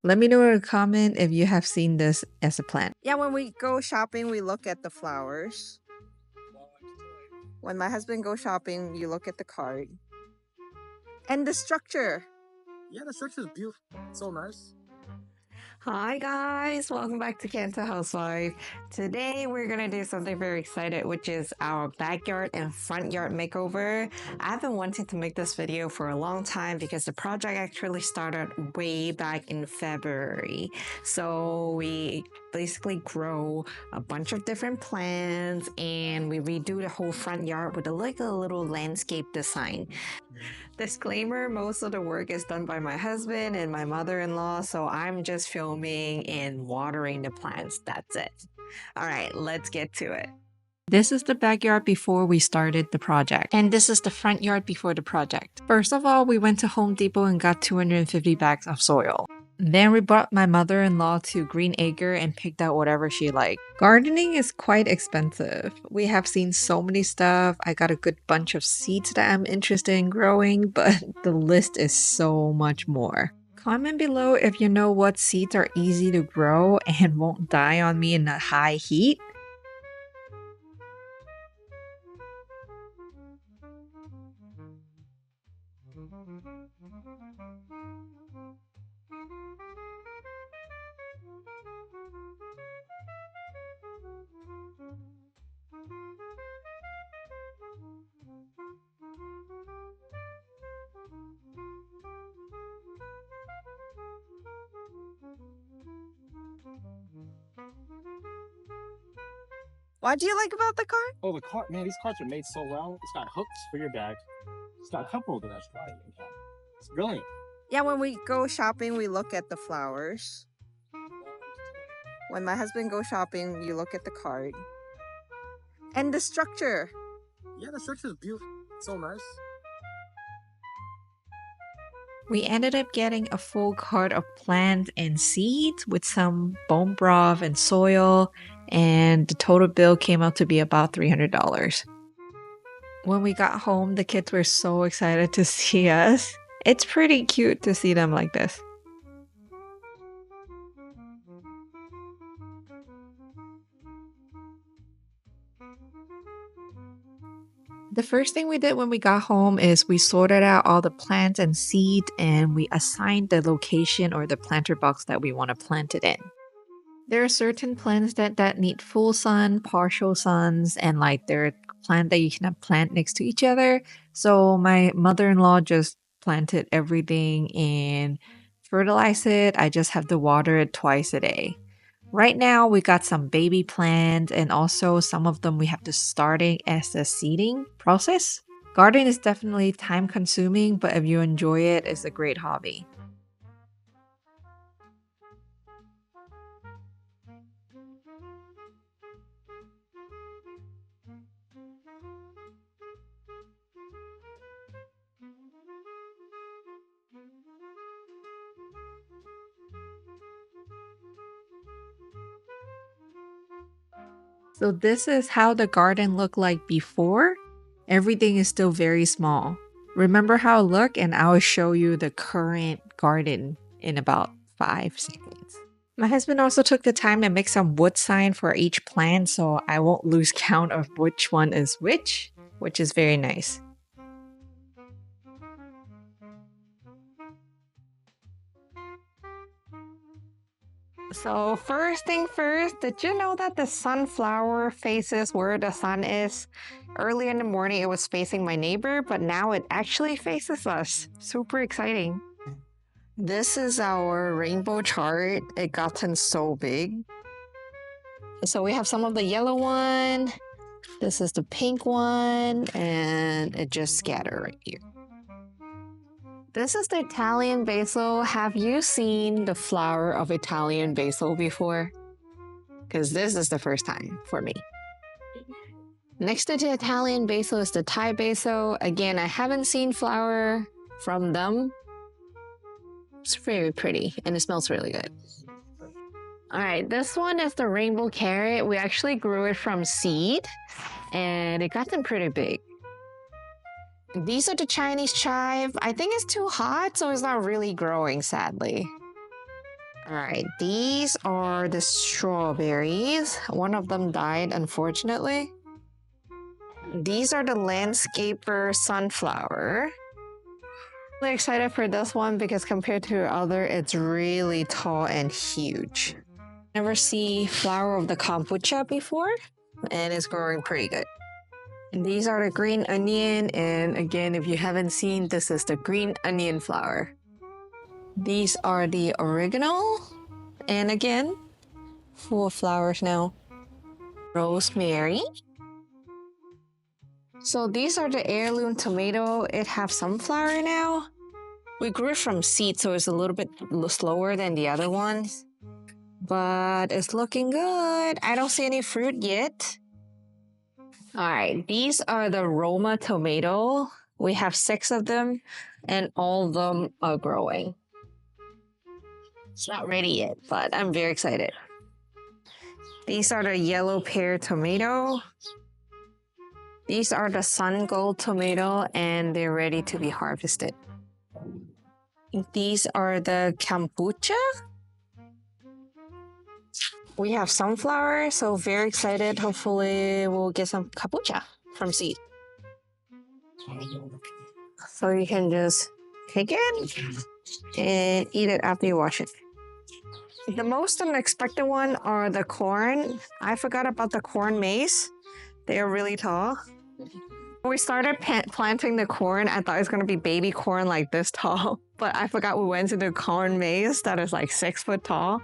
Let me know in a comment if you have seen this as a plant. Yeah, when we go shopping, we look at the flowers. When my husband goes shopping, you look at the card. And the structure. Yeah, the structure is beautiful. It's so nice. Hi guys, welcome back to CantoHousewife. Today we're gonna do something very excited, which is our backyard and front yard makeover. I've been wanting to make this video for a long time because the project actually started way back in February. So we basically grow a bunch of different plants and we redo the whole front yard with a little landscape design. Disclaimer, most of the work is done by my husband and my mother-in-law, so I'm just filming and watering the plants. That's it. All right, let's get to it. This is the backyard before we started the project. And this is the front yard before the project. First of all, we went to Home Depot and got 250 bags of soil. Then we brought my mother-in-law to Green Acre and picked out whatever she liked. Gardening is quite expensive. We have seen so many stuff. I got a good bunch of seeds that I'm interested in growing, but the list is so much more. Comment below if you know what seeds are easy to grow and won't die on me in a high heat. What do you like about the card? Oh, the cart, man, these carts are made so well. It's got hooks for your bag. It's got a cup holder that's right. It's brilliant. Yeah, when we go shopping, we look at the flowers. When my husband goes shopping, you look at the card. And the structure. Yeah, the structure is beautiful. It's so nice. We ended up getting a full cart of plants and seeds with some bone broth and soil, and the total bill came out to be about $300. When we got home, the kids were so excited to see us. It's pretty cute to see them like this. The first thing we did when we got home is we sorted out all the plants and seeds and we assigned the location or the planter box that we want to plant it in. There are certain plants that need full sun, partial suns, and like they're plant that you can plant next to each other. So my mother-in-law just planted everything and fertilized it. I just have to water it twice a day. Right now, we got some baby plants and also some of them we have to starting as a seeding process. Gardening is definitely time consuming, but if you enjoy it, it's a great hobby. So this is how the garden looked like before. Everything is still very small. Remember how it looked, and I will show you the current garden in about 5 seconds. My husband also took the time to make some wood sign for each plant so I won't lose count of which one is which is very nice. So first thing first, did you know that the sunflower faces where the sun is? Early in the morning, it was facing my neighbor, but now it actually faces us. Super exciting. This is our rainbow chart. It gotten so big. So we have some of the yellow one. This is the pink one, and it just scattered right here. This is the Italian basil. Have you seen the flower of Italian basil before? Because this is the first time for me. Next to the Italian basil is the Thai basil. Again, I haven't seen flower from them. It's very pretty and it smells really good. All right, this one is the rainbow carrot. We actually grew it from seed and it got them pretty big. These are the Chinese chive. I think it's too hot, so it's not really growing, sadly. All right, these are the strawberries. One of them died, unfortunately. These are the landscaper sunflower. Really excited for this one because compared to the other, it's really tall and huge. Never see flower of the kombucha before, and it's growing pretty good. And these are the green onion, and again, if you haven't seen, this is the green onion flower. These are the oregano, and again, full of flowers now. Rosemary. So these are the heirloom tomato. It have sunflower now. We grew it from seed, so it's a little bit slower than the other ones. But it's looking good. I don't see any fruit yet. All right, these are the Roma tomato. We have 6 of them, and all of them are growing. It's not ready yet, but I'm very excited. These are the yellow pear tomato. These are the sun gold tomato, and they're ready to be harvested. These are the kombucha. We have sunflower, so very excited. Hopefully we'll get some kombucha from seed. So you can just take it and eat it after you wash it. The most unexpected one are the corn. I forgot about the corn maze. They are really tall. When we started planting the corn, I thought it was going to be baby corn like this tall. But I forgot we went to the corn maze that is like 6 foot tall.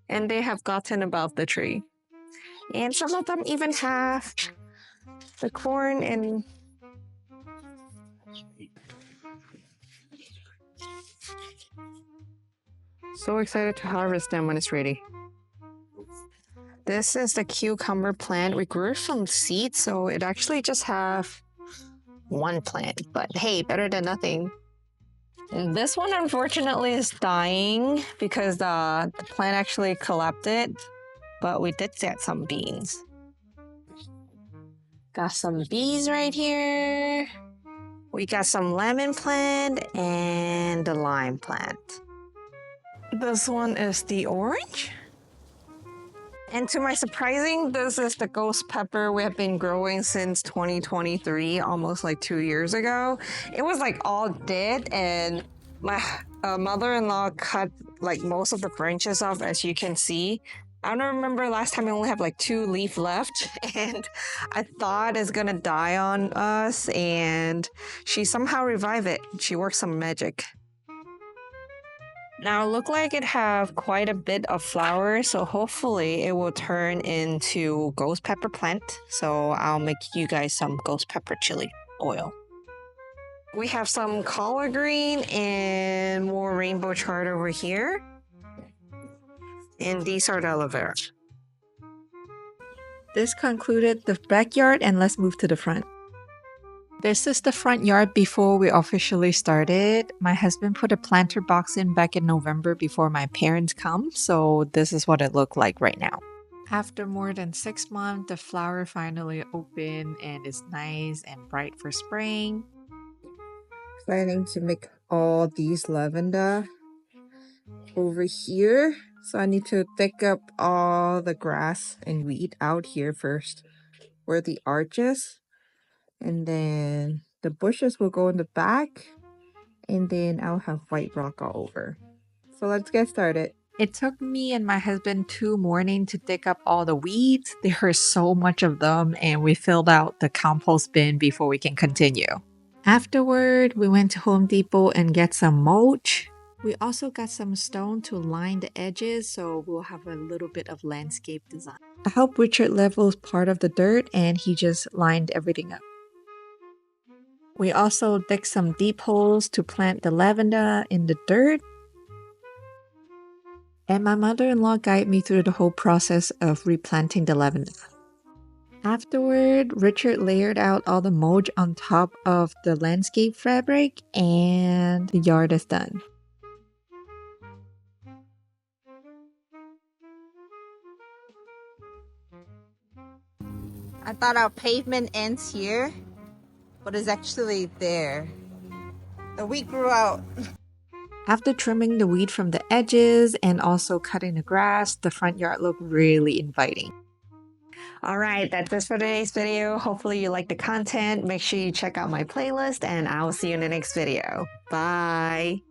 And they have gotten above the tree. And some of them even have the corn and... So excited to harvest them when it's ready. This is the cucumber plant. We grew it from seed, so it actually just have 1 plant. But hey, better than nothing. And this one unfortunately is dying because the plant actually collapsed. But we did get some beans. Got some bees right here. We got some lemon plant and the lime plant. This one is the orange. And to my surprising, this is the ghost pepper we have been growing since 2023, almost like 2 years ago. It was like all dead, and my mother-in-law cut like most of the branches off, as you can see. I don't remember last time I only have like 2 leaves left, and I thought it's gonna die on us, and she somehow revived it. She worked some magic. Now it look like it have quite a bit of flowers, so hopefully it will turn into ghost pepper plant. So I'll make you guys some ghost pepper chili oil. We have some collard green and more rainbow chard over here. And these are the aloe vera. This concluded the backyard, and let's move to the front. This is the front yard before we officially started. My husband put a planter box in back in November before my parents come, so this is what it looked like right now. After more than 6 months, the flower finally opened and is nice and bright for spring. Planning to make all these lavender over here. So I need to dig up all the grass and weed out here first, where the arches. And then the bushes will go in the back, and then I'll have white rock all over. So let's get started. It took me and my husband 2 mornings to dig up all the weeds. There are so much of them, and we filled out the compost bin before we can continue. Afterward, we went to Home Depot and get some mulch. We also got some stone to line the edges, so we'll have a little bit of landscape design. I helped Richard level part of the dirt, and he just lined everything up. We also dug some deep holes to plant the lavender in the dirt. And my mother-in-law guided me through the whole process of replanting the lavender. Afterward, Richard layered out all the mulch on top of the landscape fabric, and the yard is done. I thought our pavement ends here, but it's actually there. The wheat grew out. After trimming the weed from the edges and also cutting the grass, the front yard looked really inviting. All right, that's it for today's video. Hopefully you like the content. Make sure you check out my playlist and I'll see you in the next video. Bye.